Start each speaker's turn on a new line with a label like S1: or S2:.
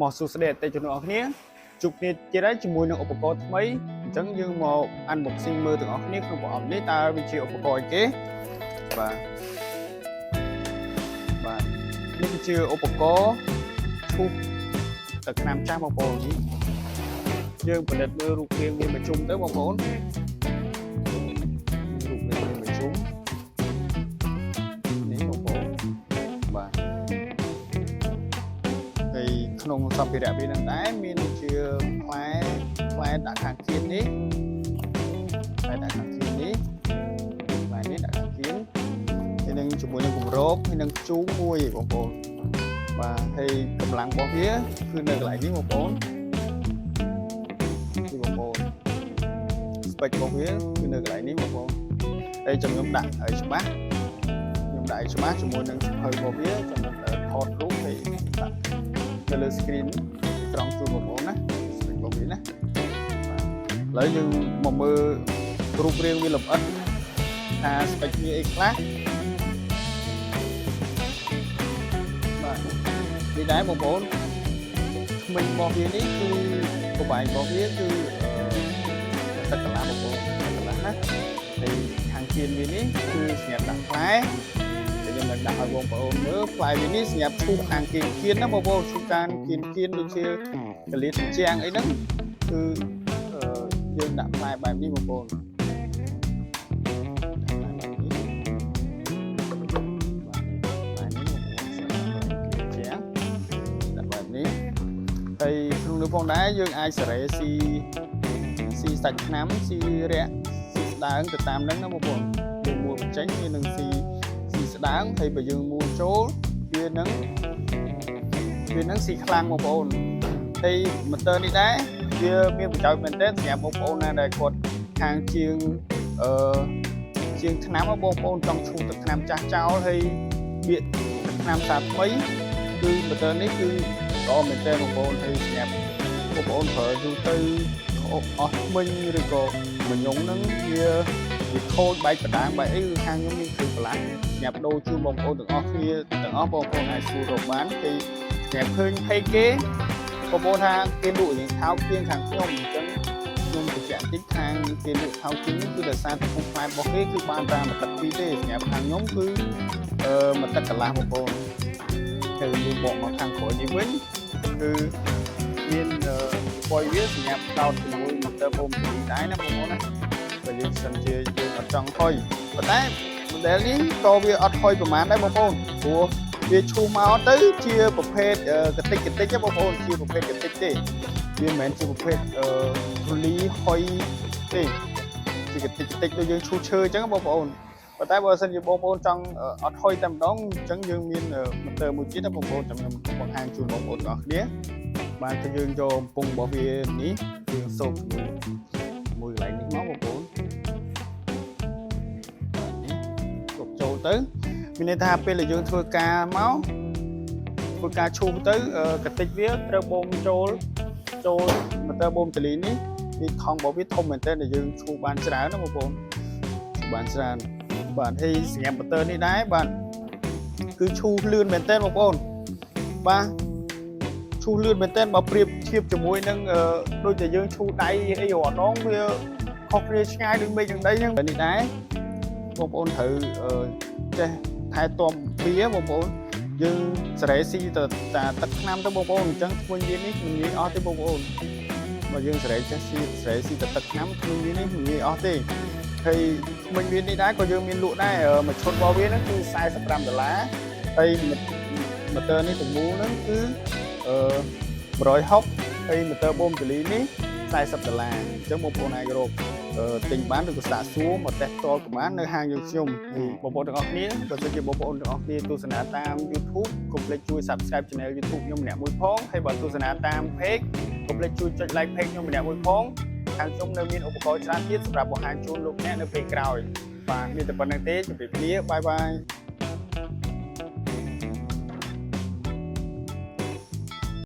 S1: មកសួស្តីអតិថិជនទាំងអស់គ្នាជួបគ្នាទៀតហើយជាមួយនឹងឧបករណ៍ថ្មីអញ្ចឹងយើងមក unboxing មើលទាំងអស់គ្នាក្នុងប្រអប់នេះតើវាជាឧបករណ៍អីគេបាទនេះគឺជាឧបករណ៍ឈូសទឹកថ្នាំចាស់បងប្អូននេះយើងផលិតមើលរូបរាងវាបញ្ជុំទៅបងប្អូនរូបរាងវាបញ្ជុំនេះបងប្អូនបាទហើយក្នុងសម្ភារៈវានឹងដែរមានជាផ្លែដាក់ខាងគៀននេះផ្លែដាក់ខាងគៀននេះផ្លែនេះដាក់ខាងគៀនហើយនឹងជាមួយនឹងគម្របហើយនឹងជូងមួយបងប្អូនបាទហើយកម្លាំងរបស់វាគឺនៅកន្លែងនេះបងប្អូនស្ពេចរបស់វាគឺនៅកន្លែងនេះបងប្អូនហើយខ្ញុំដាក់ឲ្យច្បាស់ជាមួយនឹងសភៅរបស់វាខ្ញុំថតរូបហើយដាក់ទៅលើ screen ត្រង់ជូនបងប្អូនណាស្ពេចរបស់វាណាបាទឥឡូវយើងមកមើលរូបរាងវាលម្អិតថាស្ពេចវាអីខ្លះបាទនេះដែរបងប្អូនថ្មិញរបស់វានេះគឺប្របែងរបស់វាគឺទឹកកន្លះបងប្អូនកន្លះណាហើយខាងគៀនវានេះគឺសម្រាប់ដាក់ផ្លែខ្ញុំនឹងដាក់ឲ្យបងប្អូនមើលផ្លែវានេះសម្រាប់ឈូសខាងគៀនណាបងប្អូនឈូសការគៀនដូចជាកលៀតជាងអីហ្នឹងគឺយើងដាក់ផ្លែបែបនេះបងប្អូនហើយក្នុងនោះផងដែរយើងអាចសេរីស៊ីសាច់ថ្នាំស៊ីរាក់ស៊ីស្ដើងទៅតាមហ្នឹងណាបងប្អូនយើងមួលបញ្ចេញវានឹងស៊ីស្ដើងហើយបើយើងមួលចូលវានឹងស៊ីខ្លាំងបងប្អូនហើយម៉ូទ័រនេះដែរវាមានប្រយោជន៍មែនទែនសម្រាប់បងប្អូនណាដែលគាត់ខាងជាងថ្នាំបងប្អូនចង់ឈូសទឹកថ្នាំចាស់ចោលហើយវាទឹកថ្នាំសាថ្មីគឺម៉ូទ័រនេះគឺល្អមែនទែនបងប្អូនហើយសម្រាប់បងប្អូនប្រើយូរទៅអស់ថ្មិញឬក៏មញងហ្នឹងវាខូចបែកបដាងបែកអីគឺខាងខ្ញុំមានគ្រឿងបន្លាស់សម្រាប់ដូរជូនបងប្អូនទាំងអស់គ្នាទាំងអស់បងប្អូនអាចសួររកបានគេសម្រាប់ឃើញផេកគេបងប្អូនថាគេលក់យ៉ាងថោកជាងខាងខ្ញុំអញ្ចឹងខ្ញុំបញ្ជាក់តិចខាងគេលក់ថោកជាងគឺដោយសារតែពុកផ្លែរបស់គេគឺបានតាមមួយទឹកពីរទេសម្រាប់ខាងខ្ញុំគឺមួយទឹកកន្លះបងប្អូនហើយយើងបកមកខាងក្រោយនេះវិញគឺមានបុយវាសម្រាប់ដោតជាមួយម៉ូទ័របូមពីដែរណាបងប្អូនណាបើយើងសិនជាយើងអត់ចង់ហុយប៉ុន្តែ model នេះក៏វាអត់ហុយប្រហែលដែរបងប្អូនព្រោះវាឈូសមកទៅជាប្រភេទកតិចទេបងប្អូនជាប្រភេទកតិចទេវាមិនមែនជាប្រភេទធូលីហុយទេជាកតិចដូចយើងឈូសឈើអញ្ចឹងបងប្អូនប៉ុន្តែបើសិនជាបងប្អូនចង់អត់ហុយតែម្ដងអញ្ចឹងយើងមានម៉ូទ័រមួយទៀតណាបងប្អូនខ្ញុំបង្ហាញជូនបងប្អូនទាំងអស់គ្នាបានគឺយើងយកកំពុងរបស់វានេះយើងសូកមួយកន្លែងនេះមកបងប្អូនសូកចូលទៅមានន័យថាពេលដែលយើងធ្វើការឈូសទៅកតិចវាត្រូវបូមចូលម៉ូទ័របូមចលីនេះខំរបស់វាធំមែនទែនដែលយើងឈូសបានច្រើនណាបងប្អូនបានច្រើនបាទហើយសម្រាប់ម៉ូទ័រនេះដែរបាទគឺឈូសលឿនមែនទែនបងប្អូនបាទឈូសលឿនមែនទែនបើប្រៀបធៀបជាមួយនឹងដូចតែយើងឈូសដៃអីរាល់ដងវាខុសគ្នាឆ្ងាយដូចមេឃនឹងដីហ្នឹងនេះដែរបងប្អូនត្រូវចេះថែទាំវាបងប្អូនយើងសេរីស៊ីទៅតាទឹកថ្នាំទៅបងប្អូនអញ្ចឹងធ្មេញវានេះមិនងាយអស់ទេបងប្អូនបើយើងសេរីចេះសេរីស៊ីទៅទឹកថ្នាំធ្មេញវានេះមិនងាយអស់ទេហើយធ្មេញវានេះដែរក៏យើងមានលក់ដែរមួយឈុតរបស់វាហ្នឹងគឺ$45ហើយម៉ូទ័រនេះទាំងមូលហ្នឹងគឺ160ហើយម៉ូទ័របូមចលីនេះ$40អញ្ចឹងបងប្អូនអាចរកទិញបានឬក៏សាកសួរមកតេស្តផ្ទាល់ក៏បាននៅហាងយើងខ្ញុំបងប្អូនទាំងអស់គ្នាបើសិនជាបងប្អូនទាំងអស់គ្នាទស្សនាតាម YouTube កុំភ្លេចជួយ Subscribe Channel YouTube ខ្ញុំម្នាក់មួយផងហើយបើទស្សនាតាម Page កុំភ្លេចជួយចុច Like Page ខ្ញុំម្នាក់មួយផងខាងខ្ញុំនៅមានឧបករណ៍ច្រើនទៀតសម្រាប់បង្ហាញជូនលោកអ្នកនៅពេលក្រោយបាទមានតែប៉ុណ្្នឹងទេជម្រាបលាបាយបាយ